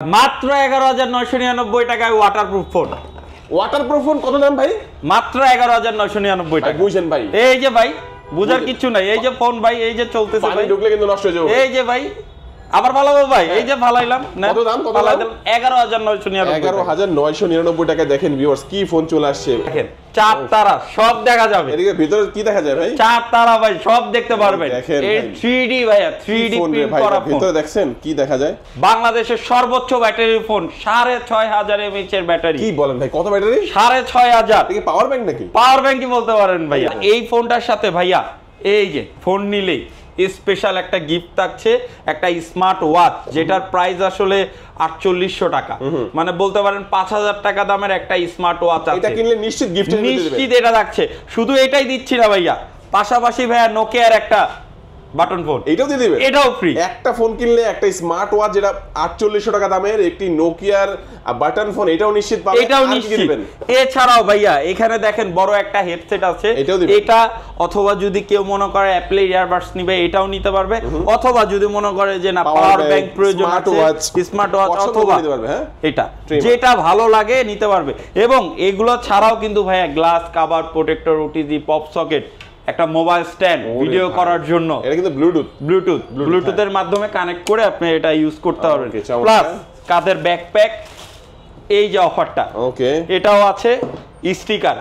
মাত্র 11,999 টাকায় waterproof phone. Waterproof phone কত দাম ভাই? মাত্র 11,999 টাকা। বুঝছেন ভাই? এই যে ভাই বুঝার কিছু নাই, এই যে ফোন ভাই, এই যে চলতেছে পানি ভাই, ঢুকলে কিন্তু নষ্ট হয়ে যাবে। এই যে ভাই আবার ভালো ভাই, এই যে ভালাইলাম না। কত দাম? কত দাম? 11,999 11,999 টাকা। দেখেন ভিউয়ার্স কি ফোন চলে আসছে। দেখেন চার তারা সব দেখা যাবে। এদিকে ভিতরে কি দেখা যায় ভাই? চার তারা ভাই সব দেখতে পারবেন। দেখেন এই 3D ভাইয়া, 3D প্রিন্ট করা ফোন। ভিতরে দেখছেন কি দেখা যায়? বাংলাদেশের সর্বোচ্চ ব্যাটারির ফোন, 6,500 mAh এর ব্যাটারি। কি বলেন ভাই, কত ব্যাটারি? 6,500। এটা কি পাওয়ার ব্যাংক নাকি? পাওয়ার ব্যাংকই বলতে পারেন ভাইয়া। এই ফোনটার সাথে ভাইয়া এই যে ফোন নিলেই স্পেশাল একটা গিফট থাকছে, একটা স্মার্ট ওয়াচ, যেটার প্রাইস আসলে 4800 টাকা। মানে বলতে পারেন 5000 টাকা দামের একটা স্মার্ট ওয়াচ আছে। এটা কিনলে নিশ্চিত গিফট দিতে দেবে। নিশ্চিত এটা থাকছে। শুধু এটাই দিচ্ছি না ভাইয়া, পাশাপাশি ভাইয়া নোকিয়ার একটা বাটন ফোন এটাও দিয়ে দিবে। এটাও ফ্রি। একটা ফোন কিনলে একটা স্মার্ট ওয়াচ যেটা 4800 টাকা দামের, একটি নোকিয়ার বাটন ফোন, এটাও নিশ্চিত পাবেন। এটাও নিশ্চিত। এছাড়াও ভাইয়া এখানে দেখেন বড় একটা হেডসেট আছে, এটা অথবা যদি কেউ মনে করে অ্যাপল ইয়ারবাডস নিবে এটাও নিতে পারবে, অথবা যদি মনে করে যে না পাওয়ার ব্যাংক প্রয়োজন আছে, স্মার্ট ওয়াচ অথবা এটা যেটা ভালো লাগে নিতে পারবে। এবং এগুলো ছাড়াও কিন্তু ভাইয়া glass cover, protector, OTG, pop socket, একটা মোবাইল স্ট্যান্ড ভিডিও করার জন্য। এটা কিন্তু ব্লুটুথের মাধ্যমে কানেক্ট করে আপনি এটা ইউজ করতে পারবেন। প্লাস কাঁধের ব্যাকপ্যাক, এই যে অফারটা, ওকে, এটাও আছে, স্টিকার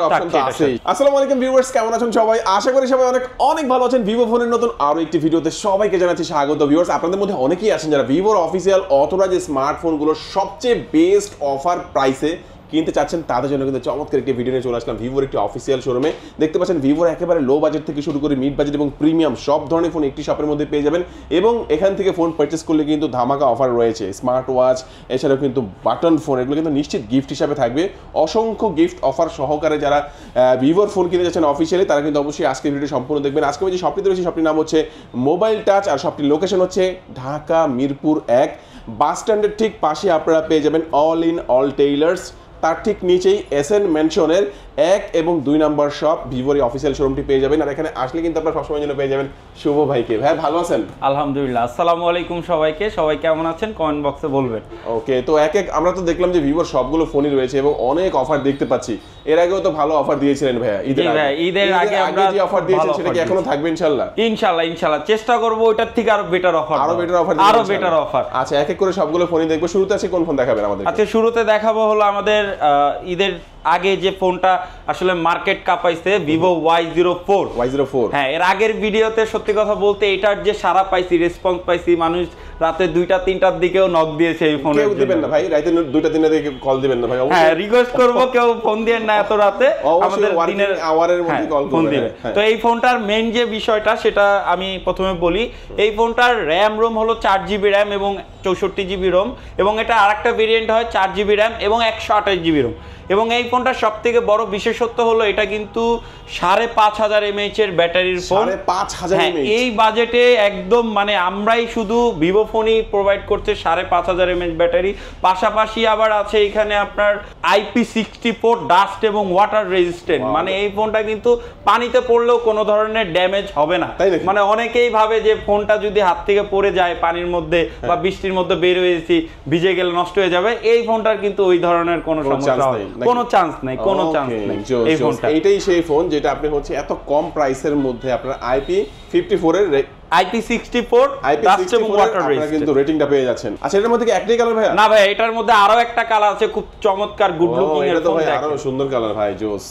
অপশন তো আছেই। আসসালামু আলাইকুম ভিউয়ার্স, কেমন আছেন সবাই? আশা করি সবাই অনেক ভালো আছেন। ভিভো ফোনের নতুন আরো একটি ভিডিওতে সবাইকে জানাচ্ছি স্বাগত। ভিউয়ার্স, আপনাদের মধ্যে অনেকেই আছেন যারা ভিভোর অফিসিয়াল অথরাইজড স্মার্টফোনগুলোর সবচেয়ে বেস্ট অফার প্রাইসে কিনতে চাচ্ছেন, তাদের জন্য কিন্তু চমৎকার একটি ভিডিও নিয়ে চলে আসলাম ভিভোর একটি অফিসিয়াল শোরুমে। দেখতে পাচ্ছেন ভিভোর একেবারে লো বাজেট থেকে শুরু করে মিড বাজেট এবং প্রিমিয়াম সব ধরনের ফোন একটি শপের মধ্যে পেয়ে যাবেন। এবং এখান থেকে ফোন পারচেস করলে কিন্তু ধামাকা অফার রয়েছে, স্মার্ট ওয়াচ, এছাড়াও কিন্তু বাটন ফোন, এগুলো কিন্তু নিশ্চিত গিফট হিসাবে থাকবে। অসংখ্য গিফট অফার সহকারে যারা ভিভোর ফোন কিনে যাচ্ছেন অফিসিয়ালি, তারা কিন্তু অবশ্যই আজকের ভিডিও সম্পূর্ণ দেখবেন। আজকে যে শপটিতে রয়েছে, শপটির নাম হচ্ছে মোবাইল টাচ, আর শপটির লোকেশন হচ্ছে ঢাকা মিরপুর 1 বাস স্ট্যান্ডের ঠিক পাশে আপনারা পেয়ে যাবেন অল ইন অল টেইলার্স। তার ঠিক নিচেই এসএন মেনশনের 1 এবং 2 নম্বর শপ ভিভোর অফিসিয়াল শোরুমটি পেয়ে যাবেন। আর এখানে আসলে কিন্তু আপনারা সবসময় জন্য পেয়ে যাবেন শুভ ভাইকে। ভাই ভালো আছেন? আলহামদুলিল্লাহ। আসসালামু আলাইকুম সবাইকে, সবাই কেমন আছেন কমেন্ট বক্সে বলবেন। ওকে, তো আমরা তো দেখলাম যে ভিভোর সবগুলো ফোনই রয়েছে এবং অনেক অফার দেখতে পাচ্ছি। এর আগেও তো ভালো অফার দিয়েছিলেন ভাইয়া ঈদের আগে আমরা যে অফার দিয়েছেন সেটা কি এখনো থাকবে ইনশাআল্লাহ? ইনশাআল্লাহ চেষ্টা করব ওটার থেকে আরো বেটার অফার, আরো বেটার অফার। আচ্ছা, এক এক করে সবগুলো ফোনই দেখবো। শুরুতে আছে কোন ফোন দেখাবেন আমাদের? আচ্ছা, শুরুতে দেখাবো হলো আমাদের ঈদের আগে যে ফোনটা আসলে মার্কেট কাঁপাইছে, ভিভো Y04। হ্যাঁ, এর আগের ভিডিওতে সত্যি কথা বলতে এটার যে সারা পাইছি, রেসপন্স পাইছি, মানুষ রাতে 2টা-3টার দিকেও নক দিয়েছে এই ফোনে। কেউ দিবেন না ভাই, রাতে 2টা-3টার দিকে কল দিবেন না ভাই। হ্যাঁ, রিকোয়েস্ট করব কেউ ফোন দিবেন না এত রাতে, আমাদের দিনের আওয়ারের মধ্যে কল করবেন। তো এই ফোনটার মেইন যে বিষয়টা সেটা আমি প্রথমে বলি। এই ফোনটার র‍্যাম রোম হলো 4GB র‍্যাম এবং 64GB রোম, এবং এটা আরেকটা ভেরিয়েন্ট হয় 4GB র‍্যাম এবং 128GB রোম। এবং এই ফোনটার সবথেকে বড় বিশেষত্ব হলো এটা কিন্তু 5500 mAh এর ব্যাটারির ফোন। 5500 mAh এই বাজেটে একদম মানে আমরাই শুধু ভিভো ফোনই প্রোভাইড করছে 5500 mAh ব্যাটারি। পাশাপাশি আবার আছে এখানে আপনার IP64 ডাস্ট এবং ওয়াটার রেজিস্ট্যান্ট। মানে এই ফোনটা কিন্তু পানিতে পড়লেও কোনো ধরনের ড্যামেজ হবে না। মানে অনেকেই ভাবে যে ফোনটা যদি হাত থেকে পড়ে যায় পানির মধ্যে বা বৃষ্টির মধ্যে বের হয়েছি, ভিজে গেলে নষ্ট হয়ে যাবে। এই ফোনটার কিন্তু ওই ধরনের কোনো সমস্যা হবে কোনো চান্স নাই। এই ফোনটা এটাই সেই ফোন যেটা আপনি হচ্ছে এত কম প্রাইসের মধ্যে আপনার IP54 এর IP64 ডাস্ট এবং ওয়াটার রেজিস্ট্যান্ট কিন্তু রেটিংটা পেয়ে যাচ্ছেন। আচ্ছা, এটার মধ্যে কি একটাই কালার ভাই? না ভাই, এটার মধ্যে আরো একটা কালার আছে, খুব চমৎকার গুড লুকিং এর ফোন। এটা আরো সুন্দর কালার ভাই, জোস।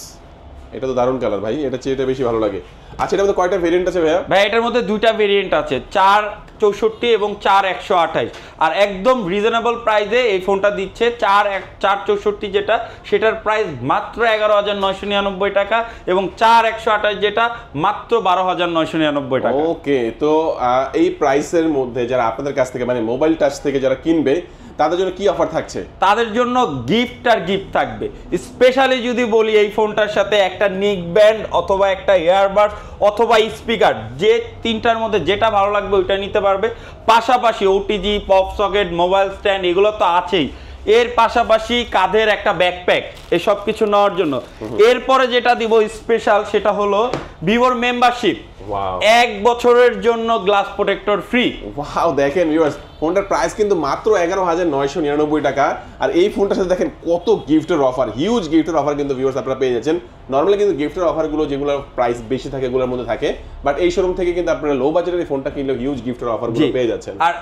এটা তো দারুণ কালার ভাই, এটা চেয়ে বেশি ভালো লাগে। আচ্ছা, এটার মধ্যে কয়টা ভেরিয়েন্ট আছে ভাইয়া? ভাই এটার মধ্যে 2টা ভেরিয়েন্ট আছে, 464 এবং 4128। আর একদম রিজনেবল প্রাইসে এই ফোনটা দিচ্ছে 464 যেটা, সেটার প্রাইস মাত্র 11,999 টাকা, এবং 4128 যেটা মাত্র 12,999 টাকা। ওকে, তো এই প্রাইসের মধ্যে যারা আপনাদের কাছ থেকে মানে মোবাইল টাচ থেকে যারা কিনবে তাদের জন্য কি অফার থাকছে? তাদের জন্য গিফট আর গিফট থাকবে। স্পেশালি যদি বলি, এই ফোনটার সাথে একটা নেক ব্যান্ড অথবা একটা ইয়ারবাডস অথবা স্পিকার, যে তিনটার মধ্যে যেটা ভালো লাগবে ওইটা নিতে পারবে। পাশাপাশি OTG, pop socket, mobile stand এগুলো তো আছেই। এর পাশাপাশি কাঁধের একটা ব্যাকপ্যাক, এসব কিছু নেওয়ার জন্য। এরপরে যেটা দিব স্পেশাল সেটা হলো ভিভোর মেম্বারশিপ, ওয়াও 1 বছরের জন্য গ্লাস প্রোটেক্টর ফ্রি। ওয়াও দেখেন ভিউয়ার্স, ফোনটার প্রাইস কিন্তু মাত্র 11,999 টাকা। আর এই ফোনটার সাথে দেখেন কত গিফটের অফার, হিউজ গিফটের অফার কিন্তু ভিউয়ার্স আপনারা পেয়ে যাচ্ছেন। নরমালি কিন্তু গিফটের অফারগুলো যেগুলো প্রাইস বেশি থাকে এগুলোর মধ্যে থাকে, বাট এই শোরুম থেকে কিন্তু আপনারা লো বাজেটের এই ফোনটা কিনলে হিউজ গিফটের অফারগুলো পেয়ে যাচ্ছেন। আর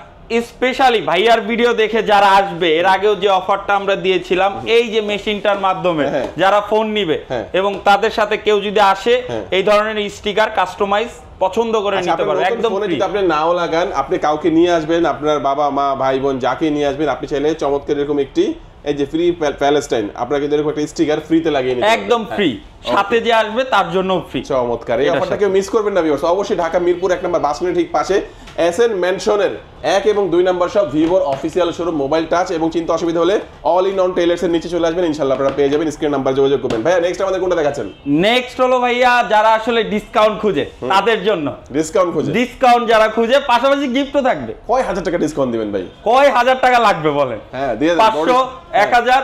স্পেশালি ভাইয়ার ভিডিও দেখে যারা আসবে, এর আগেও যে অফারটা আমরা দিয়েছিলাম এই যে মেশিনটার মাধ্যমে যারা ফোন নিবে এবং তাদের সাথে কেউ যদি আসে এই ধরনের স্টিকার কাস্টমাইজ পছন্দ করে নিতে পারবে একদম ফ্রি। যদি আপনি নাও লাগান, আপনি কাউকে নিয়ে আসবেন, আপনার বাবা মা ভাই বোন যাকে নিয়ে আসবেন, আপনি চাইলে চমৎকার এরকম একটি এই যে ফ্রি প্যালেস্টাইন আপনাকে এরকম একটা স্টিকার ফ্রিতে লাগিয়ে নিতে একদম ফ্রি, সাথে যে আসবে তার জন্য ফ্রি। চমৎকার, এই অফারটা কেউ মিস করবেন না ভিউয়ার্স। অবশ্যই ঢাকা মিরপুর 1 নম্বর বাস স্ট্যান্ডের ঠিক পাশে এসএন মেনশনের 1 এবং 2 নম্বর সব ভিভোর অফিসিয়াল শোরুম। মোবাইল টাচ এবং চিন্তা অসুবিধা হলে অল ইন অন টেইলার্স এর নিচে চলে আসবেন, ইনশাআল্লাহ আপনারা পেয়ে যাবেন। স্ক্রিন নাম্বার যোগাযোগ করবেন। ভাইয়া নেক্সট আমাদের কোনটা দেখাচ্ছেন? নেক্সট হলো ভাইয়া যারা আসলে ডিসকাউন্ট খুঁজে তাদের জন্য। ডিসকাউন্ট খুঁজে, ডিসকাউন্ট যারা খুঁজে, পাশাপাশি গিফটও থাকবে। কয় হাজার টাকা ডিসকাউন্ট দিবেন ভাই? কয় হাজার টাকা লাগবে বলেন? হ্যাঁ দিয়ে দেন। 500, 1000,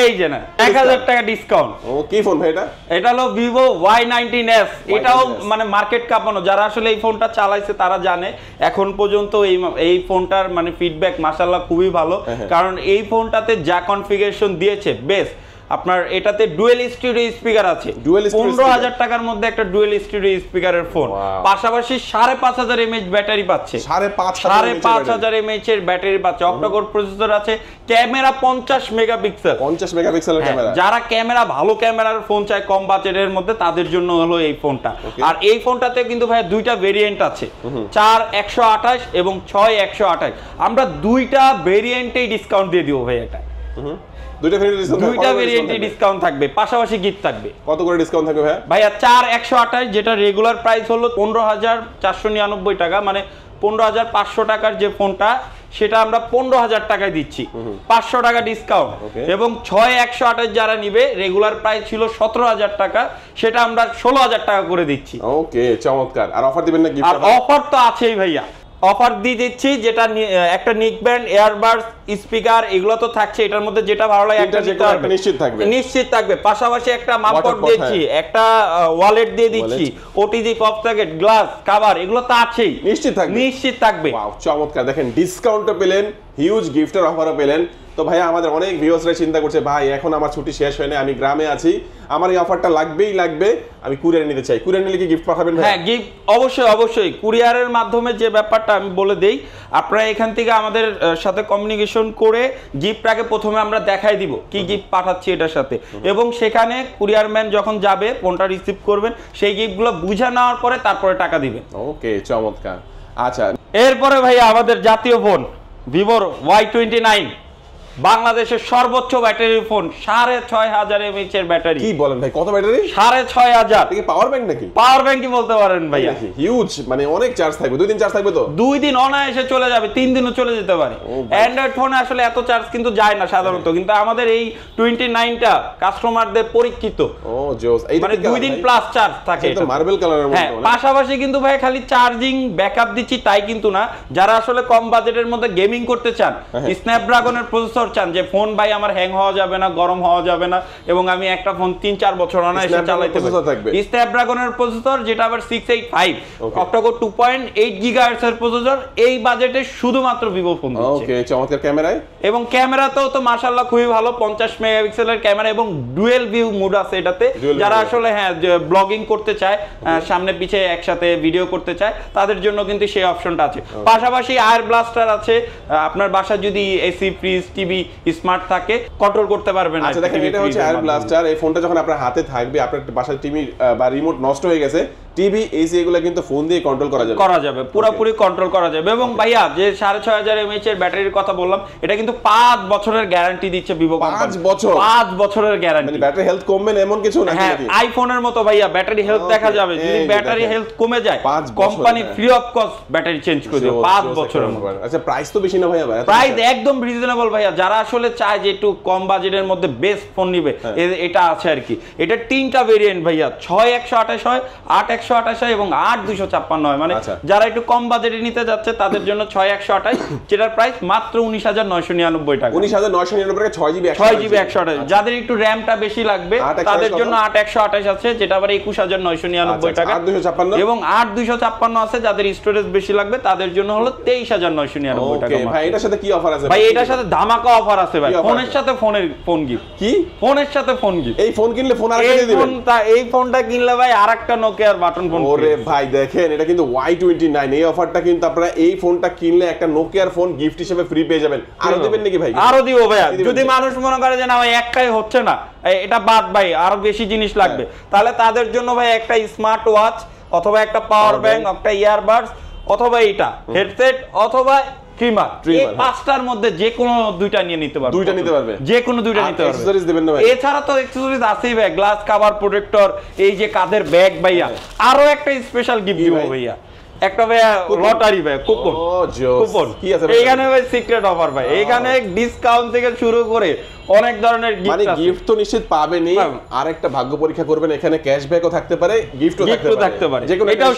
এই যে না 1000 টাকা ডিসকাউন্ট। ও কি ফোন ভাই এটা? এটা হলো ভিভো Y19s। এটাও মানে মার্কেট কাঁপানো, যারা আসলে এই ফোনটা চালাইছে তারা জানে এখন পর্যন্ত এই ফোনটার মানে ফিডব্যাক মাশাআল্লাহ খুবই ভালো। কারণ এই ফোনটাতে যা কনফিগারেশন দিয়েছে বেস্ট। আপনার এটাতে ডুয়েল স্টুডিও স্পিকার আছে, 15,000 টাকার মধ্যে একটা ডুয়েল স্টুডিও স্পিকারের ফোন, পাশাপাশি 5,500 mAh ব্যাটারি পাচ্ছে, 5,500 mAh এর ব্যাটারি পাচ্ছে, অক্টাকোর প্রসেসর আছে, ক্যামেরা 50 মেগাপিক্সেল, 50 মেগাপিক্সেলের ক্যামেরা। যারা ক্যামেরা ভালো ক্যামেরার ফোন চায় কম বাজেটের মধ্যে তাদের জন্য হলো এই ফোনটা। আর এই ফোনটাতে কিন্তু ভাই দুইটা ভেরিয়েন্ট আছে, 4/128 এবং 6/128। আমরা দুইটা ভেরিয়েন্টেই ডিসকাউন্ট দিয়ে দিব ভাই। এটা দুইটা ভেরিয়েন্টে ডিসকাউন্ট থাকবে, পাশাপাশি গিফট থাকবে। কত করে ডিসকাউন্ট থাকবে ভাই? ভাইয়া 4/128 যেটা রেগুলার প্রাইস হলো 15,499 টাকা, মানে 15,500 টাকার যে ফোনটা সেটা আমরা 15,000 টাকায় দিচ্ছি, 500 টাকা ডিসকাউন্ট। এবং 6/128 যারা নিবে রেগুলার প্রাইস ছিল 17,000 টাকা, সেটা আমরা 16,000 টাকা করে দিচ্ছি। ওকে চমৎকার। আর অফার দিবেন না গিফট? আর অফার তো আছেই ভাইয়া, অফার দিয়ে দিচ্ছি। যেটা একটা নিক ব্যান্ড, এয়ারবাডস, স্পিকার এগুলো তো থাকছে, এটার মধ্যে যেটা ভালো লাগে একটা নিতে পারবে, নিশ্চিত থাকবে। পাশাপাশি একটা মাপপট দিচ্ছি, একটা ওয়ালেট দিয়ে দিচ্ছি, OTG pop socket, glass, cover, এগুলো তো আছেই, নিশ্চিত থাকবে। ওয়াও চমৎকার, দেখেন ডিসকাউন্টও পেলেন, হিউজ গিফটের অফারও পেলেন। তো ভাই আমাদের অনেক ভিউয়ার্সরা চিন্তা করছে ভাই এখন আমার ছুটি শেষ হয় না, আমি গ্রামে আছি, আমার এই অফারটা লাগবেই লাগবে, আমি কুরিয়ারে নিতে চাই, কুরিয়ার নিলে কি গিফট পাঠাবেন ভাই? হ্যাঁ গিফট অবশ্যই কুরিয়ারের মাধ্যমে। যে ব্যাপারটা আমি বলে দেই, আপনারা এখান থেকে আমাদের সাথে কমিউনিকেশন করে গিফটটাকে প্রথমে আমরা দেখাই দিব কি গিফট পাঠাচ্ছি এটার সাথে, এবং সেখানে কুরিয়ার ম্যান যখন যাবে ফোনটা রিসিভ করবেন, সেই গিফটগুলো বুঝে নেওয়ার পরে তারপরে টাকা দিবেন। ওকে চমৎকার। আচ্ছা এরপরে ভাইয়া আমাদের জাতীয় ফোন ভিভোর Y29, বাংলাদেশের সর্বোচ্চ ব্যাটারির ফোন, 6,500 mAh এর ব্যাটারি। কি বলেন ভাই, কত ব্যাটারি? 6,500। এটা কি পাওয়ার ব্যাংক নাকি? পাওয়ার ব্যাংকই বলতে পারেন ভাইয়া। হিউজ, মানে অনেক চার্জ থাকবে। 2 দিন চার্জ থাকবে তো? 2 দিন অনায়াসে চলে যাবে, 3 দিনও চলে যেতে পারে। অ্যান্ড্রয়েড ফোনে আসলে এত চার্জ কিন্তু যায় না সাধারণত, কিন্তু আমাদের এই 29টা কাস্টমারদের পরীক্ষিত। ও জোস, এই মানে 2 দিন প্লাস চার্জ থাকে। এটা মার্বেল কালারের মতো। হ্যাঁ, পাশাপাশি কিন্তু ভাই খালি চার্জিং ব্যাকআপ দিচ্ছি তাই কিন্তু না, যারা আসলে কম বাজেটের মধ্যে গেমিং করতে চান, স্ন্যাপড্রাগনের প্রসেসর চান, যে ফোন ভাই আমার হ্যাং হওয়া যাবে না, গরম হওয়া যাবে না, এবং আমি একটা ফোন 3-4 বছর অনায়াসে চালাতে পারি, স্ন্যাপড্রাগনের প্রসেসর, যেটা আবার 685 অক্টাকোর 2.8 GHz এর প্রসেসর, এই বাজেটে শুধুমাত্র ভিভো ফোন দিচ্ছে। ওকে চমৎকার। ক্যামেরায় এবং ক্যামেরাতেও তো মাশাআল্লাহ খুবই ভালো, 50 মেগাপিক্সেলের ক্যামেরা এবং ডুয়েল ভিউ মোড আছে এটাতে। যারা আসলে হ্যাঁ ব্লগিং করতে চায়, সামনে পিছে একসাথে ভিডিও করতে চায়, তাদের জন্য কিন্তু সেই অপশনটা আছে। পাশাপাশি আয়ার ব্লাস্টার আছে, আপনার বাসায় যদি এসি, ফ্রিজ, টিভি, স্মার্ট থাকে কন্ট্রোল করতে পারবেন। আচ্ছা দেখেন, এটা হচ্ছে এয়ার ব্লাস্টার। এই ফোনটা যখন আপনার হাতে থাকবে, আপনার বাসার টিভি বা রিমোট নষ্ট হয়ে গেছে, টিভি এসি এগুলো কিন্তু ফোন দিয়ে কন্ট্রোল করা যাবে, পুরোপুরি কন্ট্রোল করা যাবে। এবং ভাইয়া যে 6,500 mAh এর ব্যাটারির কথা বললাম, এটা কিন্তু 5 বছরের গ্যারান্টি দিচ্ছে ভিভো। 5 বছর? 5 বছরের গ্যারান্টি। মানে ব্যাটারি হেলথ কমবে না এমন কিছু নাকি? হ্যাঁ, আইফোনের মতো ভাইয়া ব্যাটারি হেলথ দেখা যাবে। যদি ব্যাটারি হেলথ কমে যায়, company free of cost battery change করে দেবে 5 বছরের মধ্যে। আচ্ছা প্রাইস তো বেশি না ভাইয়া? প্রাইস একদম রিজনেবল ভাইয়া। যারা আসলে চায় যে একটু কম বাজেটের মধ্যে বেস্ট ফোন নিবে, এটা আছে আর কি। এটা 3টা ভেরিয়েন্ট ভাইয়া, 6/128 হয়, 8/128 6128 হয় এবং 8256 হয়, মানে যারা একটু কম বাজেটে নিতে যাচ্ছে তাদের জন্য 6128, যেটার প্রাইস মাত্র 19999 টাকা। 19999 টাকা 6GB 128। যাদের একটু র্যামটা বেশি লাগবে তাদের জন্য 8128 আছে, যেটা আবার 21999 টাকা। এবং 8256 আছে যাদের স্টোরেজ বেশি লাগবে তাদের জন্য হলো 23999 টাকা। ভাই এটার সাথে কি অফার আছে? ভাই এটার সাথে ধামাকা অফার আছে ভাই, ফোনের সাথে ফোন গিফট। কি ফোনের সাথে ফোন গিফট? এই ফোন কিনলে ফোন আরেকটা দিয়ে দিবেন? এই ফোনটা কিনলে ভাই আরেকটা নোকিয়ার বাটন ফোন। ওরে ভাই দেখেন, এটা কিন্তু Y29, এই অফারটা কিন্তু আপনারা এই ফোনটা কিনলে একটা নোকিয়ার ফোন গিফট হিসেবে ফ্রি পেয়ে যাবেন। আরো দিবেন নাকি ভাই? আরো দিব ভাই, যদি মানুষ মনে করে যে না ভাই একটাই হচ্ছে না, এটা বাদ ভাই আরো বেশি জিনিস লাগবে, তাহলে তাদের জন্য ভাই একটা স্মার্ট ওয়াচ অথবা একটা পাওয়ার ব্যাংক, একটা ইয়ারবাডস অথবা এটা হেডসেট অথবা ট্রিমার, এই পাঁচটার মধ্যে যে কোনো দুইটা নিয়ে নিতে পারবে। দুইটা নিতে পারবে, যে কোনো দুইটা নিতে পারবে। অ্যাকসেসরিজ দিবেন না ভাই? এছাড়া তো অ্যাকসেসরিজ আছেই ভাই, গ্লাস কভার, প্রোটেক্টর, এই যে কাঁধের ব্যাগ ভাইয়া। আরো একটা স্পেশাল গিফট দিব ভাইয়া, একটা ভাইয়া লটারি ভাই, কুপন। কুপন কি আছে এখানে ভাই? সিক্রেট অফার ভাই, এখানে ডিসকাউন্ট থেকে শুরু করে অনেক ধরনের গিফট আছে। মানে গিফট তো নিশ্চিত পাবেনই, আরেকটা ভাগ্য পরীক্ষা করবেন, এখানে ক্যাশব্যাকও থাকতে পারে, গিফটও থাকতে পারে, যেকোনো এটাও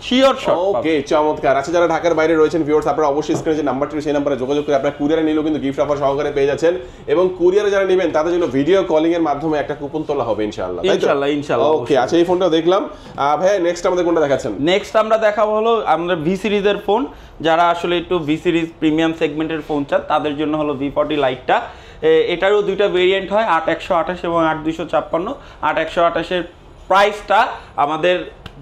শিওর শট। ওকে চমৎকার। আচ্ছা যারা ঢাকার বাইরে রয়েছেন ভিউয়ার্স, আপনারা অবশ্যই স্ক্রিনে যে নাম্বারটি সেই নাম্বারে যোগাযোগ করে আপনারা কুরিয়ারে নিলেও কিন্তু গিফট অফার সহকারে পেয়ে যাচ্ছেন, এবং কুরিয়ারে যারা নেবেন তাদের জন্য ভিডিও কলিং এর মাধ্যমে একটা কুপন তোলা হবে ইনশাআল্লাহ। ইনশাআল্লাহ। ওকে আচ্ছা এই ফোনটাও দেখলাম ভাই, নেক্সট আমাদের কোনটা দেখাচ্ছেন? নেক্সট আমরা দেখাবো হলো আমরা ভি সিরিজের ফোন। যারা আসলে একটু ভি সিরিজ প্রিমিয়াম সেগমেন্টের ফোন চান তাদের জন্য হলো V40 লাইটটা। এটারও দুইটা ভেরিয়েন্ট হয়, 8128 এবং 8256। 8128 এর প্রাইসটা আমাদের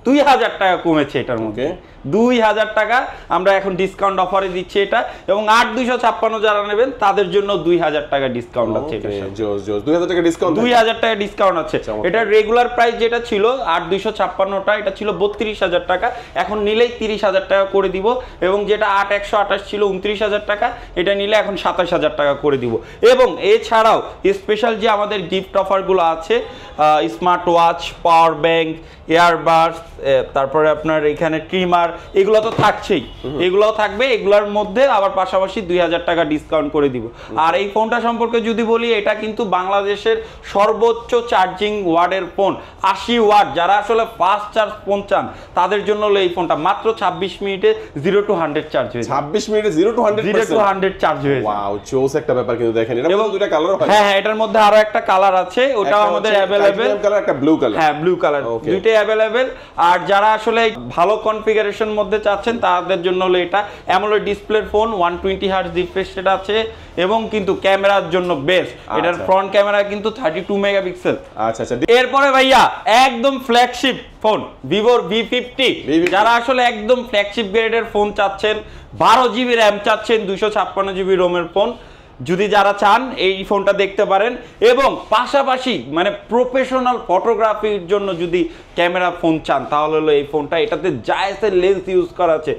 2000 টাকা কমেছে এটার মধ্যে, 2000 টাকা আমরা এখন ডিসকাউন্ট অফারে দিচ্ছি এটা, এবং 8256 যারা নেবেন তাদের জন্য 2000 টাকা ডিসকাউন্ট আছে। এটা 2000 টাকা ডিসকাউন্ট, 2000 টাকা ডিসকাউন্ট আছে। এটা রেগুলার প্রাইস যেটা ছিল 8256টা, এটা ছিল 32000 টাকা, এখন নিলেই 30000 টাকা করে দিব। এবং যেটা 8128 ছিল 29000 টাকা, এটা নিলে এখন 27000 টাকা করে দিব। এবং এছাড়াও স্পেশাল যে আমাদের গিফট অফারগুলো আছে, smart watch, power bank, earbuds, তারপরে আপনার এখানে ট্রিমার, এগুলো তো থাকছেই, এগুলোও থাকবে। এগুলোর মধ্যে আবার পাশাপাশি 2000 টাকা ডিসকাউন্ট করে দিব। আর এই ফোনটা সম্পর্কে যদি বলি, এটা কিন্তু বাংলাদেশের সর্বোচ্চ চার্জিং ওয়ার্ডের ফোন, 80 ওয়াট। যারা আসলে ফাস্ট চার্জ ফোন চান তাদের জন্য হলো এই ফোনটা মাত্র 26 মিনিটে 0 to 100 চার্জ হয়ে যায়। 26 মিনিটে 0 to 100 চার্জ হয়ে যায়। ওয়াও জোস একটা ব্যাপার কিন্তু দেখেন। এর মধ্যে দুটো কালার হয়। হ্যাঁ, এটার মধ্যে আরো একটা কালার আছে, ওটাও আমাদের अवेलेबल। কালার একটা ব্লু কালার। হ্যাঁ, ব্লু কালার, দুইটাই अवेलेबल। আর যারা আসলে ভালো কনফিগারেশন মধ্যে চাচ্ছেন তাদের জন্য হলো এটা অ্যামোলেড ডিসপ্লের ফোন, 120 হার্টজ রিফ্রেশ রেট আছে, এবং কিন্তু ক্যামেরার জন্য বেস্ট। এটার ফ্রন্ট ক্যামেরা কিন্তু 32 মেগাপিক্সেল। আচ্ছা। এরপরে ভাইয়া একদম ফ্ল্যাগশিপ ফোন, ভিভোর V50। যারা আসলে একদম ফ্ল্যাগশিপ গ্রেডের ফোন চাচ্ছেন, 12 জিবি র্যাম চাচ্ছেন, 256 জিবি রোমের ফোন, যদি যারা চান এই ফোনটা দেখতে পারেন। এবং পাশাপাশি মানে প্রফেশনাল ফটোগ্রাফির জন্য যদি ক্যামেরা ফোন চান তাহলে হলো এই ফোনটা। এটাতে জায়েসের লেন্স ইউজ করা আছে,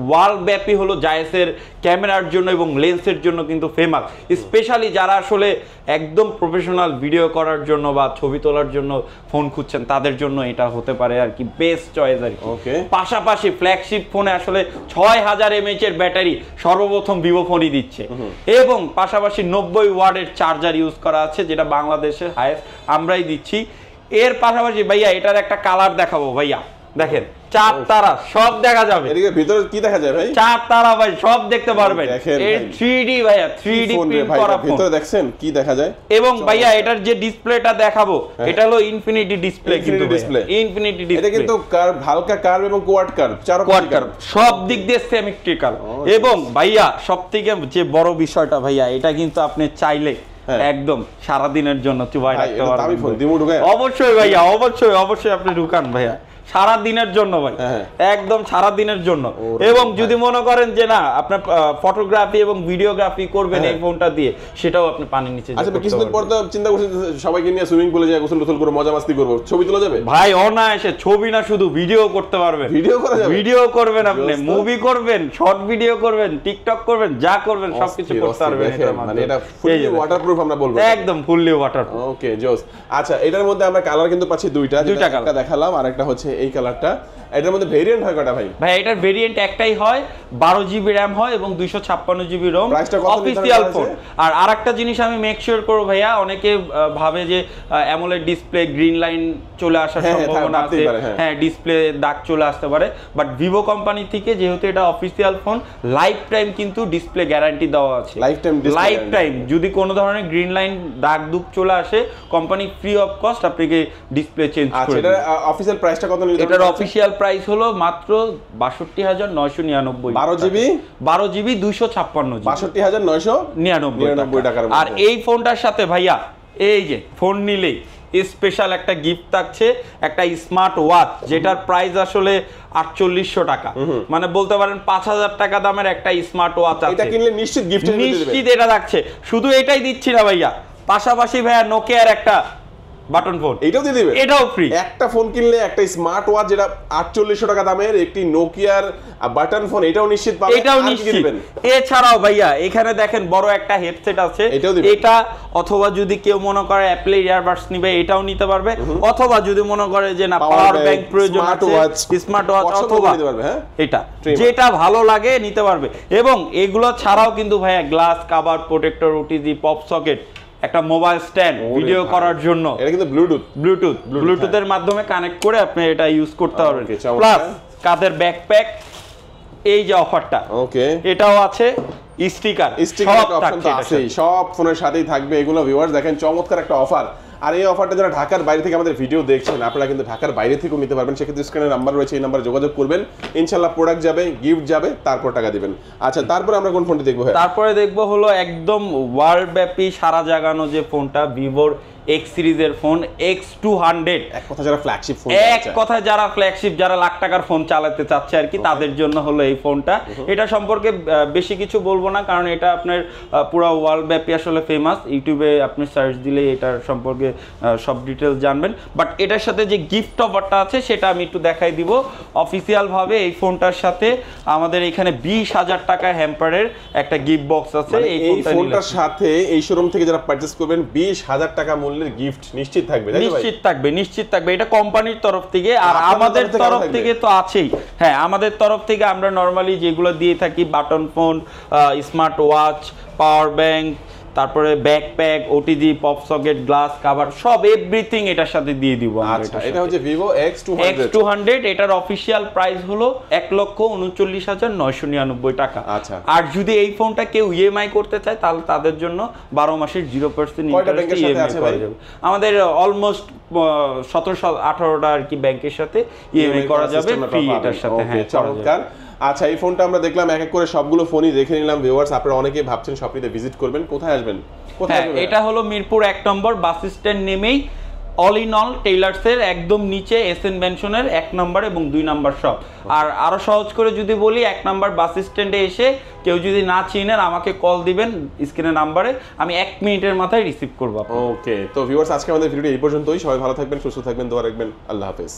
ওয়ার্ল্ড ব্যাপী হলো জায়েসের ক্যামেরার জন্য এবং লেন্সের জন্য কিন্তু ফেমাস। স্পেশালি যারা আসলে একদম প্রফেশনাল ভিডিও করার জন্য বা ছবি তোলার জন্য ফোন খুঁজছেন তাদের জন্য এটা হতে পারে আর কি বেস্ট চয়েস আর কি। পাশাপাশি ফ্ল্যাগশিপ ফোনে আসলে 6000 mAh এর ব্যাটারি সর্বপ্রথম ভিভো ফোনই দিচ্ছে, এবং পাশাপাশি 90 ওয়াটের চার্জার ইউজ করা আছে, যেটা বাংলাদেশের হাইয়েস্ট আমরাই দিচ্ছি। এর পাশাপাশি ভাইয়া এটার একটা কালার দেখাবো ভাইয়া, দেখেন 4 তারা সব দেখা যাবে। এদিকে ভিতরে কি দেখা যায় ভাই? 4 তারা ভাই সব দেখতে পারবেন। এই 3D ভাইয়া, 3D প্রিন্ট করা ফোন। ভিতরে দেখছেন কি দেখা যায়? এবং ভাইয়া এটার যে ডিসপ্লেটা দেখাবো এটা হলো ইনফিনিটি ডিসপ্লে, কিন্তু ইনফিনিটি ডিসপ্লে। এটা কিন্তু কার্ভ, হালকা কার্ভ এবং কোয়াড কার্ভ, কোয়াড কার্ভ, সব দিক দিয়ে সিমেট্রিক্যাল। এবং ভাইয়া সবথেকে যে বড় বিষয়টা ভাইয়া, এটা কিন্তু আপনি চাইলে একদম সারা দিনের জন্য চুবাই রাখতে পারবেন। অবশ্যই ভাইয়া, অবশ্যই আপনি ঢুকান ভাইয়া সারা দিনের জন্য ভাই, একদম সারা দিনের জন্য। এবং যদি মনে করেন যে না আপনার ফটোগ্রাফি এবং ভিডিওগ্রাফি করবেন এই ফোনটা দিয়ে, সেটাও আপনি পানির নিচে। আচ্ছা, কিছুদিন পর তো চিন্তা করছেন সবাইকে নিয়ে সুইমিং পুলে যায় গোসল টোসল করে মজা মাস্তি করব, ছবি তোলা যাবে ভাই? অনায়াসে ছবি না শুধু ভিডিও করতে পারবেন। ভিডিও করা যাবে, ভিডিও করবেন, আপনি মুভি করবেন, শর্ট ভিডিও করবেন, টিকটক করবেন, যা করবেন সবকিছু করতে পারবেন। মানে এটা ফুললি ওয়াটারপ্রুফ আমরা বলবো, একদম ফুললি ওয়াটারপ্রুফ। ওকে জোস। আচ্ছা, এটার মধ্যে আমরা কালার কিন্তু পাচ্ছি দুইটা, একটা দেখালাম আর একটা হচ্ছে এই কালারটা, এটার মধ্যে ভেরিয়েন্ট হয় কটা ভাই? ভাই এটার ভেরিয়েন্ট একটাই হয়, 12GB RAM হয় এবং 256GB ROM, অফিসিয়াল ফোন। আর আরেকটা জিনিস আমি মেক শিওর করব ভাইয়া, অনেকে ভাবে যে অ্যামোলেড ডিসপ্লে গ্রিন লাইন চলে আসার সম্ভাবনা আছে, হ্যাঁ ডিসপ্লে দাগ চলে আসতে পারে, বাট ভিভো কোম্পানি থেকে যেহেতু এটা অফিসিয়াল ফোন, লাইফ টাইম কিন্তু ডিসপ্লে গ্যারান্টি দেওয়া আছে। লাইফ টাইম যদি কোনো ধরনের গ্রিন লাইন দাগ দুগ চলে আসে, কোম্পানি ফ্রি অফ কস্ট আপনাকে ডিসপ্লে চেঞ্জ করে দেবে। এটা অফিসিয়াল প্রাইসটা কত নির্ধারণ? এটার অফিসিয়াল প্রাইস হলো মাত্র 62,999। 12GB 256GB 62,999 টাকার। আর এই ফোনটার সাথে ভাইয়া এই যে ফোন নিলেই স্পেশাল একটা গিফট থাকছে, একটা স্মার্ট ওয়াচ, যেটার প্রাইস আসলে 4800 টাকা, মানে বলতে পারেন 5000 টাকা দামের একটা স্মার্ট ওয়াচ আছে। এটা কিনলে নিশ্চিত গিফট নিশ্চিত এটা থাকছে। শুধু এটাই দিচ্ছি না ভাইয়া, পাশাপাশি ভাইয়া নোকিয়ার একটা বাটন ফোন এটাও দিয়ে দিবে, এটাও ফ্রি। একটা ফোন কিনলে একটা স্মার্ট ওয়াচ যেটা 4800 টাকা দামের, একটি নোকিয়ার বাটন ফোন, এটাও নিশ্চিত পাবেন। এটাও নিশ্চিত। এছাড়াও ভাইয়া এখানে দেখেন বড় একটা হেডসেট আছে, এটা অথবা যদি কেউ মনে করে অ্যাপলের ইয়ারবাডস নিবে এটাও নিতে পারবে, অথবা যদি মনে করে যে না পাওয়ার ব্যাংক প্রয়োজন আছে, স্মার্ট ওয়াচ অথবা এটা যেটা ভালো লাগে নিতে পারবে। এবং এগুলো ছাড়াও কিন্তু ভাইয়া glass cover, protector, OTG, pop socket, একটা মোবাইল স্ট্যান্ড ভিডিও করার জন্য, এটা কিন্তু ব্লুটুথের মাধ্যমে কানেক্ট করে আপনি এটা ইউজ করতে পারবেন। প্লাস কাঁধের ব্যাকপ্যাক, এই যে অফারটা ওকে এটাও আছে, স্টিকার সব ফোনের সাথেই থাকবে এগুলো। ভিউয়ার্স দেখেন চমৎকার একটা অফার। আর এই অফারটা যারা ঢাকার বাইরে থেকে আমাদের ভিডিও দেখছেন, আপনারা কিন্তু ঢাকার বাইরে থেকেও নিতে পারবেন। সেক্ষেত্রে স্ক্রিনে নাম্বার রয়েছে, এই নাম্বারে যোগাযোগ করবেন, ইনশাআল্লাহ প্রোডাক্ট যাবে, গিফট যাবে, তারপর টাকা দিবেন। আচ্ছা, তারপরে আমরা কোন ফোনটি দেখবো? তারপরে দেখবো হলো একদম ওয়ার্ল্ড ব্যাপী সারা জাগানো যে ফোনটা, ভিভোর X সিরিজের ফোন X200। এক কথা যারা ফ্ল্যাগশিপ ফোন, এক কথা যারা ফ্ল্যাগশিপ, যারা লাখ টাকার ফোন চালাতে চাচ্ছে আর কি, তাদের জন্য হলো এই ফোনটা। এটা সম্পর্কে বেশি কিছু বলবো না, কারণ এটা আপনার পুরো ওয়ার্ল্ড ব্যাপী আসলে ফেমাস। ইউটিউবে আপনি সার্চ দিলে এটার সম্পর্কে সব ডিটেলস জানবেন। বাট এটার সাথে যে গিফট অফারটা আছে সেটা আমি একটু দেখাই দিব। অফিসিয়াল ভাবে এই ফোনটার সাথে আমাদের এখানে 20,000 টাকা হ্যাম্পারের একটা গিফট বক্স আছে। এই ফোনটার সাথে এই শোরুম থেকে যারা পারচেজ করবেন 20,000 টাকা গিফট নিশ্চিত থাকবে, নিশ্চিত থাকবে। এটা কোম্পানির তরফ থেকে, আর আমাদের তরফ থেকে তো আছেই। হ্যাঁ, আমাদের তরফ থেকে আমরা নরমালি যেগুলো দিয়ে থাকি, button phone, smart watch, power bank, তারপরে backpack, OTG, pop socket, glass cover, সব এভরিথিং এটার সাথে দিয়ে দিব আমরা। আচ্ছা, এটা হচ্ছে Vivo X200। এটার অফিশিয়াল প্রাইস হলো 1,39,999 টাকা। আচ্ছা, আর যদি এই ফোনটা কেউ ইএমআই করতে চায় তাহলে তাদের জন্য 12 মাসের 0% ইন্টারেস্টে ইএমআই করা যাবে। আমাদের অলমোস্ট 17-18টা আর কি ব্যাংকের সাথে ইএমআই করা যাবে ফ্রি এটার সাথে। হ্যাঁ, চমৎকার। আচ্ছা, এই ফোনটা আমরা দেখলাম, এক এক করে সবগুলো ফোনই দেখে নিলাম। ভিউয়ার্স, আপনারা অনেকেই ভাবছেন শপটিতে ভিজিট করবেন, কোথায় আসবেন? এটা হলো মিরপুর 1 নম্বর বাস স্ট্যান্ড নেমেই অল ইন অল টেইলার্সের একদম নিচে এসএন মেনশনের 1 নম্বর এবং 2 নম্বর শপ। আর আরো সহজ করে যদি বলি, 1 নম্বর বাস স্ট্যান্ডে এসে কেউ যদি না চিনেন আমাকে কল দিবেন স্ক্রিনে নাম্বারে, আমি 1 মিনিটের মাথায় রিসিভ করব। ওকে, তো ভিউয়ার্স আজকে আমাদের ভিডিও এই পর্যন্তই। সবাই ভালো থাকবেন, সুস্থ থাকবেন, দোয়া রাখবেন। আল্লাহ হাফেজ।